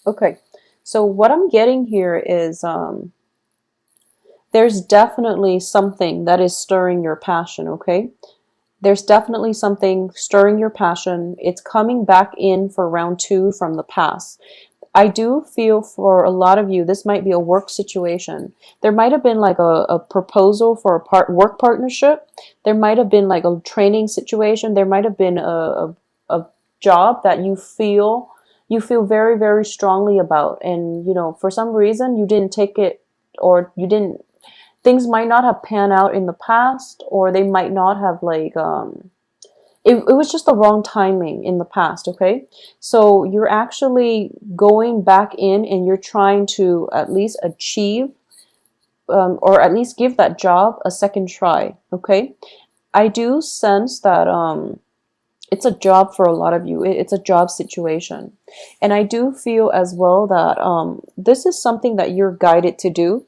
Okay. So what I'm getting here is there's definitely something that is stirring your passion, okay? There's definitely something stirring your passion. It's coming back in for round two from the past. I do feel for a lot of you, this might be a work situation. There might have been like a proposal for a work partnership. There might have been like a training situation. There might have been a job that you feel very, very strongly about. And, for some reason you didn't take it, or you didn't, things might not have panned out in the past, or they might not have like, it was just the wrong timing in the past, okay? So you're actually going back in and you're trying to at least achieve, or at least give that job a second try, okay? I do sense that it's a job for a lot of you. It's a job situation. And I do feel as well that this is something that you're guided to do.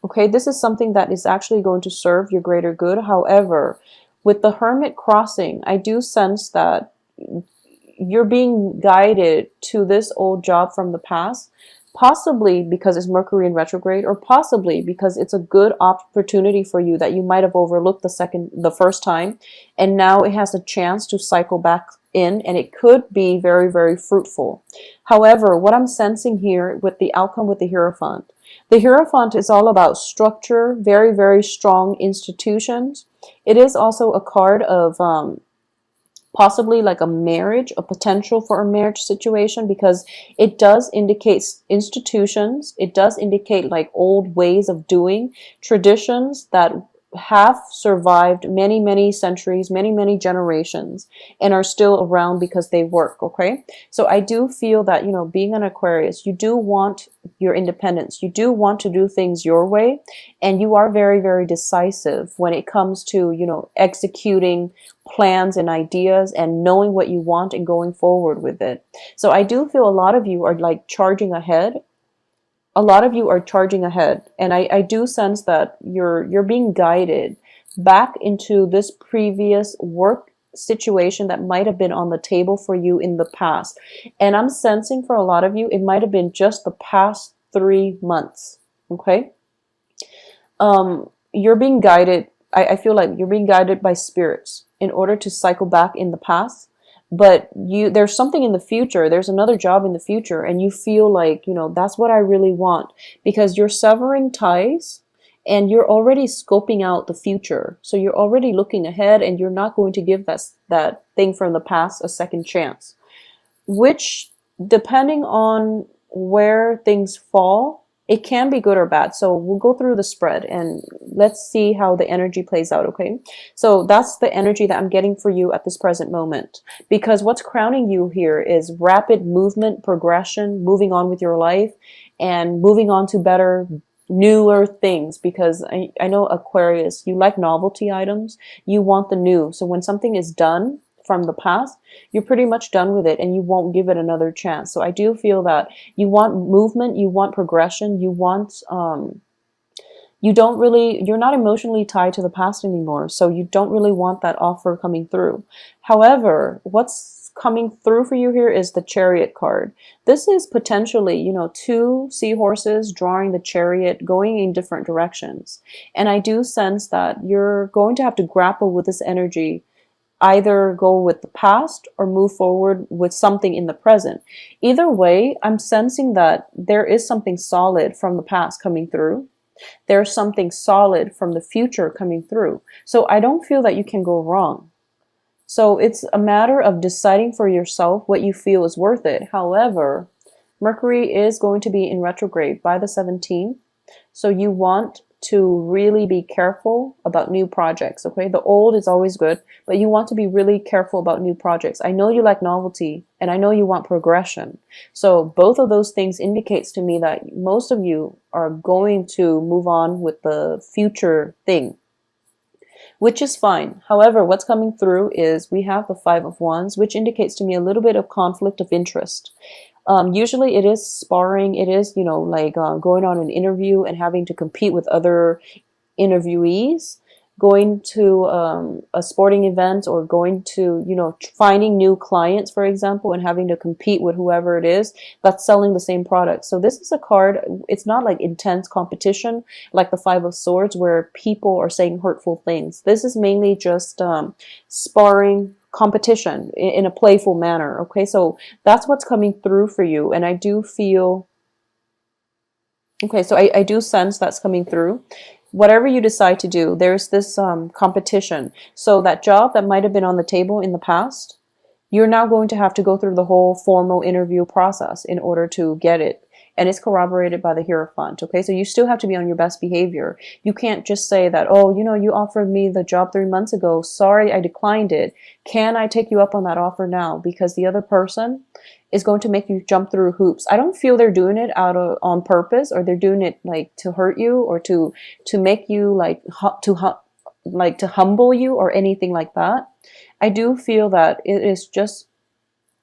Okay, this is something that is actually going to serve your greater good. However, with the Hermit crossing, I do sense that you're being guided to this old job from the past, possibly because it's Mercury in retrograde, or possibly because it's a good opportunity for you that you might have overlooked the first time, and now it has a chance to cycle back in, and it could be very, very fruitful. However, what I'm sensing here with the outcome with the Hierophant is all about structure, very, very strong institutions. It is also a card of possibly like a marriage, a potential for a marriage situation, because it does indicate institutions, it does indicate like old ways of doing, traditions that have survived many, many centuries, many, many generations, and are still around because they work. Okay, so I do feel that, being an Aquarius, you do want your independence, you do want to do things your way, and you are very, very decisive when it comes to, executing plans and ideas and knowing what you want and going forward with it. So I do feel a lot of you are like charging ahead. A lot of you are charging ahead, and I do sense that you're being guided back into this previous work situation that might have been on the table for you in the past. And I'm sensing for a lot of you, it might have been just the past 3 months. Okay, you're being guided. I feel like you're being guided by spirits in order to cycle back in the past. But there's something in the future. There's another job in the future, and you feel like, that's what I really want, because you're severing ties and you're already scoping out the future. So you're already looking ahead, and you're not going to give that thing from the past a second chance, which, depending on where things fall, it can be good or bad. So we'll go through the spread and let's see how the energy plays out, okay? So that's the energy that I'm getting for you at this present moment. Because what's crowning you here is rapid movement, progression, moving on with your life, and moving on to better, newer things. Because I know, Aquarius, you like novelty items. You want the new. So when something is done from the past, you're pretty much done with it and you won't give it another chance. So I do feel that you want movement, you want progression, you're not emotionally tied to the past anymore. So you don't really want that offer coming through. However, what's coming through for you here is the Chariot card. This is potentially, two seahorses drawing the chariot, going in different directions. And I do sense that you're going to have to grapple with this energy, either go with the past or move forward with something in the present. Either way, I'm sensing that there is something solid from the past coming through. There's something solid from the future coming through. So I don't feel that you can go wrong. So it's a matter of deciding for yourself what you feel is worth it. However, Mercury is going to be in retrograde by the 17th. So you want to really be careful about new projects, okay? The old is always good, but you want to be really careful about new projects. I know you like novelty, and I know you want progression. So both of those things indicates to me that most of you are going to move on with the future thing, which is fine. However, what's coming through is we have the Five of Wands, which indicates to me a little bit of conflict of interest. Usually it is sparring. It is, like going on an interview and having to compete with other interviewees. going to a sporting event, or going to, finding new clients, for example, and having to compete with whoever it is that's selling the same product. So this is a card, it's not like intense competition like the Five of Swords where people are saying hurtful things. This is mainly just sparring, competition in a playful manner. Okay, so that's what's coming through for you. And I do feel, okay, so I do sense that's coming through. Whatever you decide to do, there's this competition. So that job that might have been on the table in the past, you're now going to have to go through the whole formal interview process in order to get it. And it's corroborated by the Hierophant. Okay, so you still have to be on your best behavior. You can't just say that, oh, you offered me the job 3 months ago. Sorry, I declined it. Can I take you up on that offer now? Because the other person is going to make you jump through hoops. I don't feel they're doing it on purpose, or they're doing it like to hurt you, or to make you like to humble you or anything like that. I do feel that it is just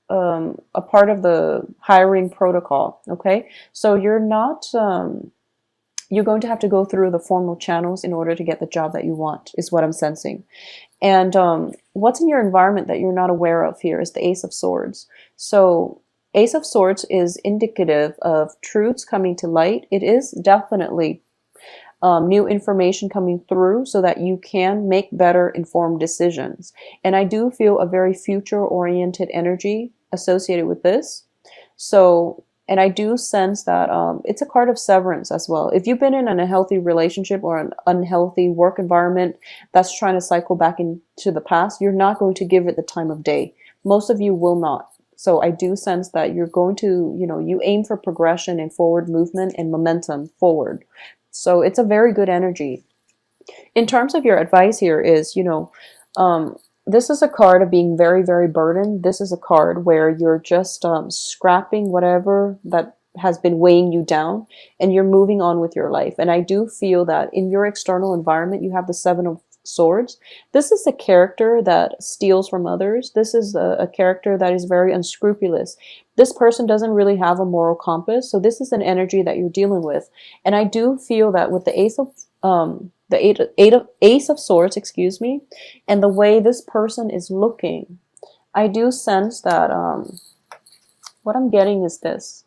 a part of the hiring protocol. Okay, so you're not you're going to have to go through the formal channels in order to get the job that you want, is what I'm sensing. And what's in your environment that you're not aware of here is the Ace of Swords. So Ace of Swords is indicative of truths coming to light. It is definitely new information coming through so that you can make better informed decisions. And I do feel a very future-oriented energy associated with this. So, and I do sense that it's a card of severance as well. If you've been in an unhealthy relationship or an unhealthy work environment that's trying to cycle back into the past, you're not going to give it the time of day. Most of you will not. So I do sense that you're going to, you aim for progression and forward movement and momentum forward. So it's a very good energy. In terms of your advice here is, this is a card of being very, very burdened. This is a card where you're just scrapping whatever that has been weighing you down, and you're moving on with your life. And I do feel that in your external environment, you have the Seven of Swords. This is a character that steals from others. This is a character that is very unscrupulous. This person doesn't really have a moral compass. So this is an energy that you're dealing with. And I do feel that with the Ace of Swords, excuse me, and the way this person is looking, I do sense that what I'm getting is this.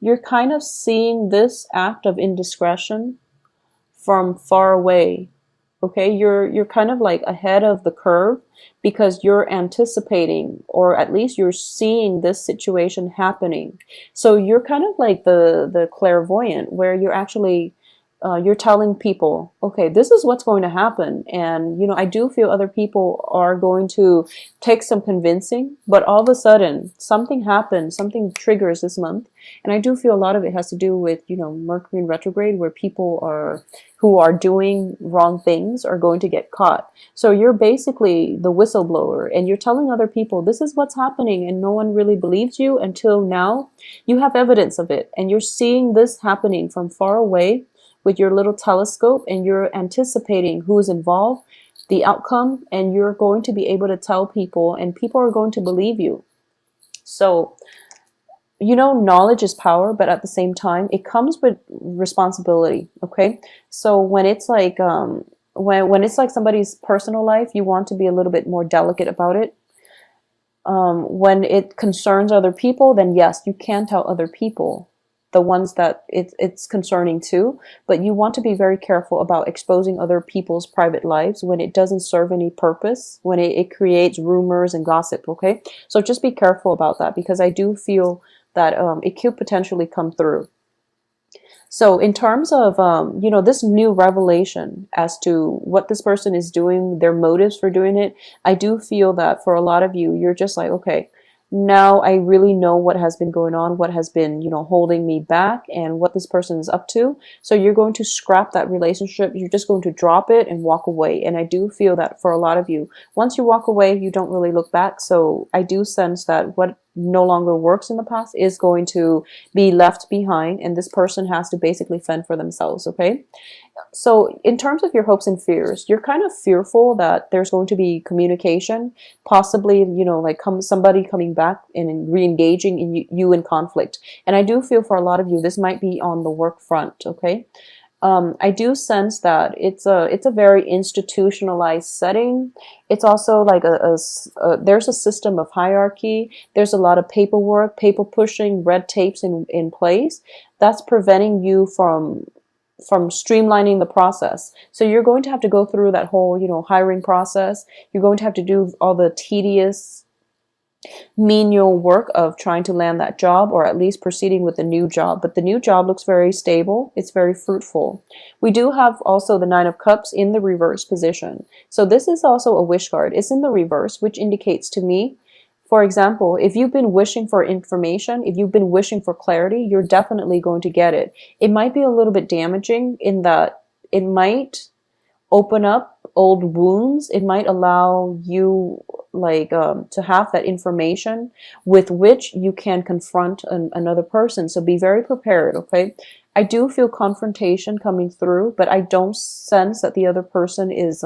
You're kind of seeing this act of indiscretion from far away. Okay, you're kind of like ahead of the curve because you're anticipating, or at least you're seeing this situation happening. So you're kind of like the clairvoyant, where you're actually you're telling people, okay, this is what's going to happen. And, I do feel other people are going to take some convincing, but all of a sudden something happens, something triggers this month. And I do feel a lot of it has to do with, Mercury in retrograde, where people who are doing wrong things are going to get caught. So you're basically the whistleblower, and you're telling other people, this is what's happening, and no one really believes you until now you have evidence of it. And you're seeing this happening from far away with your little telescope, and you're anticipating who's involved, the outcome, and you're going to be able to tell people, and people are going to believe you. So, knowledge is power, but at the same time, it comes with responsibility. Okay, so when it's like when it's like somebody's personal life, you want to be a little bit more delicate about it. When it concerns other people, then yes, you can tell other people, the ones that it's concerning too, but you want to be very careful about exposing other people's private lives when it doesn't serve any purpose, when it creates rumors and gossip. Okay, so just be careful about that, because I do feel that it could potentially come through. So in terms of this new revelation as to what this person is doing, their motives for doing it, I do feel that for a lot of you, you're just like, okay, now I really know what has been going on, what has been, holding me back, and what this person is up to. So you're going to scrap that relationship. You're just going to drop it and walk away. And I do feel that for a lot of you, once you walk away, you don't really look back. So I do sense that what no longer works in the past is going to be left behind, and this person has to basically fend for themselves. Okay, so in terms of your hopes and fears, you're kind of fearful that there's going to be communication, possibly, like somebody coming back and re-engaging in you in conflict. And I do feel for a lot of you, this might be on the work front. Okay, I do sense that it's a very institutionalized setting. It's also like there's a system of hierarchy. There's a lot of paperwork, paper pushing, red tapes in place that's preventing you from streamlining the process. So you're going to have to go through that whole, hiring process. You're going to have to do all the tedious menial work of trying to land that job, or at least proceeding with the new job. But the new job looks very stable. It's very fruitful. We do have also the Nine of Cups in the reverse position. So this is also a wish card. It's in the reverse, which indicates to me, for example, if you've been wishing for information, if you've been wishing for clarity, you're definitely going to get it. It might be a little bit damaging in that it might open up old wounds. It might allow you to have that information with which you can confront another person. So be very prepared, okay? I do feel confrontation coming through, but I don't sense that the other person is,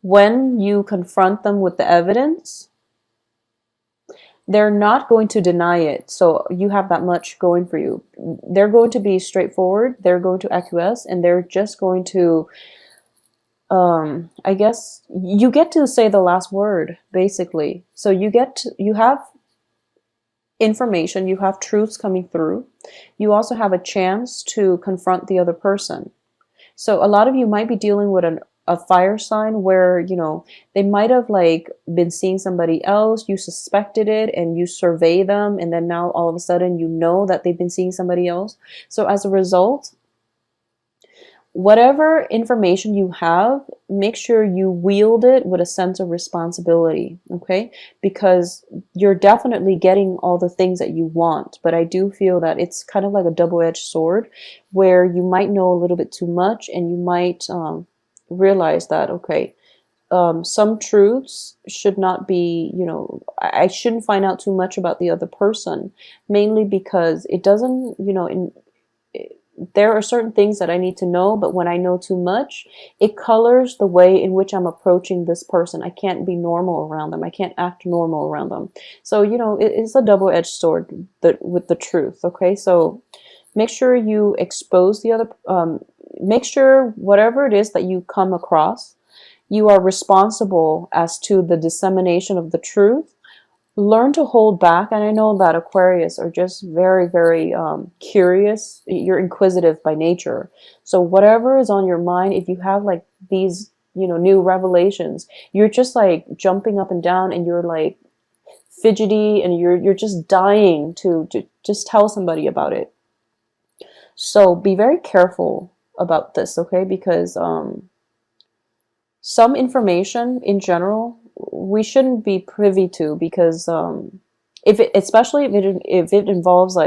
when you confront them with the evidence, they're not going to deny it. So you have that much going for you. They're going to be straightforward. They're going to acquiesce, and they're just going to, I guess you get to say the last word, basically. So you have information, you have truths coming through. You also have a chance to confront the other person. So a lot of you might be dealing with a fire sign where, they might have been seeing somebody else, you suspected it, and you survey them, and then now all of a sudden you know that they've been seeing somebody else. So as a result, whatever information you have, make sure you wield it with a sense of responsibility, okay? Because you're definitely getting all the things that you want, but I do feel that it's kind of like a double-edged sword where you might know a little bit too much, and you might realize that, okay, some truths should not be, I shouldn't find out too much about the other person, mainly because it doesn't, there are certain things that I need to know, but when I know too much, it colors the way in which I'm approaching this person. I can't be normal around them. I can't act normal around them. So, it's a double-edged sword with the truth, okay? So make sure you expose the other, make sure whatever it is that you come across, you are responsible as to the dissemination of the truth. Learn to hold back. And I know that Aquarius are just very, very curious. You're inquisitive by nature. So whatever is on your mind, if you have these, new revelations, you're just jumping up and down, and you're fidgety, and you're just dying to just tell somebody about it. So be very careful about this, okay? Because some information in general we shouldn't be privy to, because especially if it involves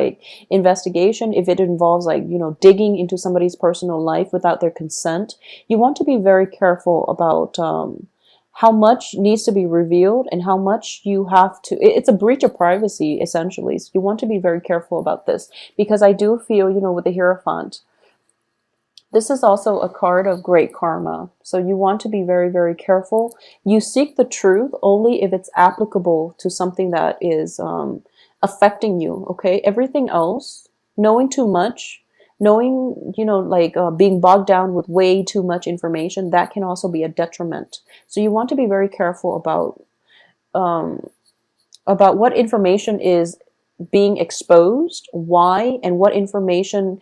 investigation, if it involves digging into somebody's personal life without their consent, you want to be very careful about how much needs to be revealed and how much you have to. It's a breach of privacy, essentially. So you want to be very careful about this, because I do feel, with the Hierophant, this is also a card of great karma. So you want to be very, very careful. You seek the truth only if it's applicable to something that is affecting you, okay? Everything else, knowing too much, knowing, being bogged down with way too much information, that can also be a detriment. So you want to be very careful about what information is being exposed, why, and what information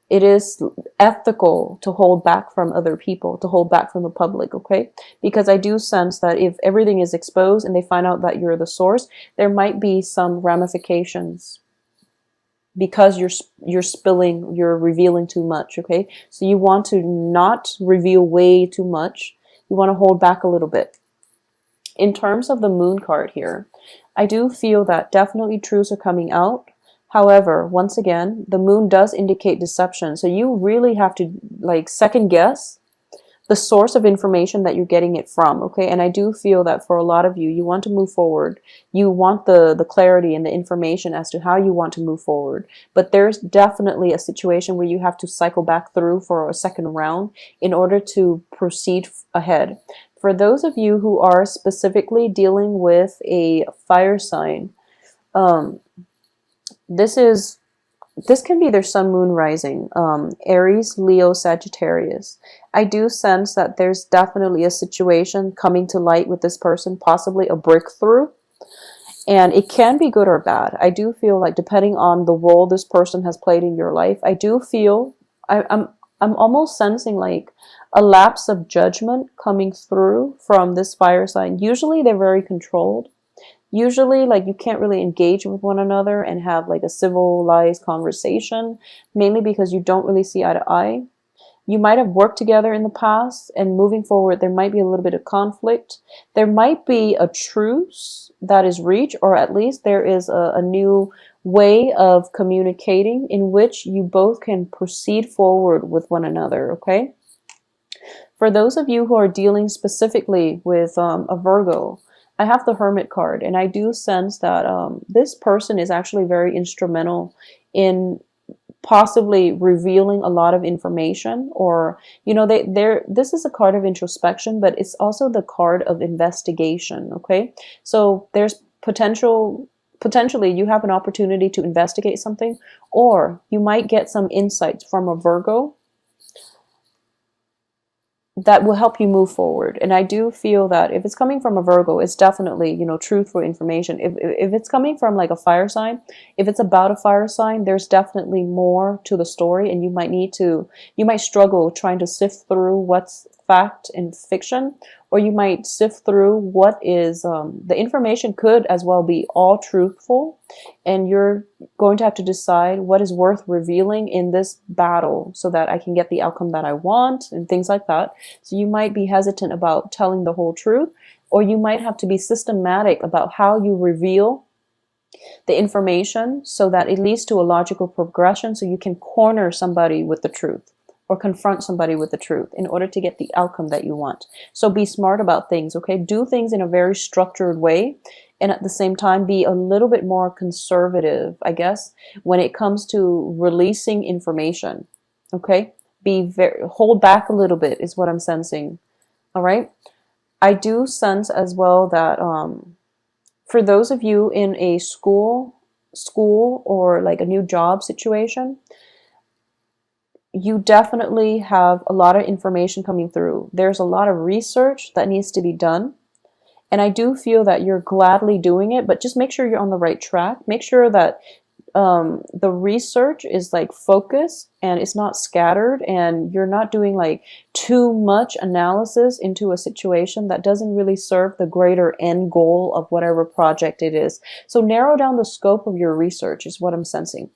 it is ethical to hold back from other people, to hold back from the public, okay? Because I do sense that if everything is exposed and they find out that you're the source, there might be some ramifications because you're revealing too much, okay? So you want to not reveal way too much. You want to hold back a little bit. In terms of the Moon card here, I do feel that definitely truths are coming out. However, once again, the Moon does indicate deception. So you really have to second guess the source of information that you're getting it from, okay? And I do feel that for a lot of you, you want to move forward. You want the clarity and the information as to how you want to move forward. But there's definitely a situation where you have to cycle back through for a second round in order to proceed ahead. For those of you who are specifically dealing with a fire sign, this is this can be their sun, moon, rising, Aries, Leo, Sagittarius. I do sense that there's definitely a situation coming to light with this person, possibly a breakthrough. And it can be good or bad. I do feel like depending on the role this person has played in your life, I do feel I'm almost sensing like a lapse of judgment coming through from this fire sign. Usually they're very controlled. Usually, like, you can't really engage with one another and have like a civilized conversation, mainly because you don't really see eye to eye. You might have worked together in the past, and moving forward, there might be a little bit of conflict. There might be a truce that is reached, or at least there is a new way of communicating in which you both can proceed forward with one another, okay? For those of you who are dealing specifically with a Virgo, I have the Hermit card, and I do sense that this person is actually very instrumental in possibly revealing a lot of information, or this is a card of introspection, but it's also the card of investigation. Okay, so there's potentially you have an opportunity to investigate something, or you might get some insights from a Virgo that will help you move forward. And I do feel that if it's coming from a Virgo, it's definitely, truthful information. If it's coming from like a fire sign, if it's about a fire sign, there's definitely more to the story, and you might struggle trying to sift through what's fact and fiction, or you might sift through what is the information could as well be all truthful, and you're going to have to decide what is worth revealing in this battle so that I can get the outcome that I want and things like that. So you might be hesitant about telling the whole truth, or you might have to be systematic about how you reveal the information so that it leads to a logical progression, so you can corner somebody with the truth or confront somebody with the truth in order to get the outcome that you want. So be smart about things, okay? Do things in a very structured way, and at the same time be a little bit more conservative, I guess, when it comes to releasing information, okay? Hold back a little bit is what I'm sensing, all right? I do sense as well that for those of you in a school or like a new job situation, you definitely have a lot of information coming through. There's a lot of research that needs to be done. And I do feel that you're gladly doing it, but just make sure you're on the right track. Make sure that the research is like focused and it's not scattered, and you're not doing like too much analysis into a situation that doesn't really serve the greater end goal of whatever project it is. So narrow down the scope of your research is what I'm sensing.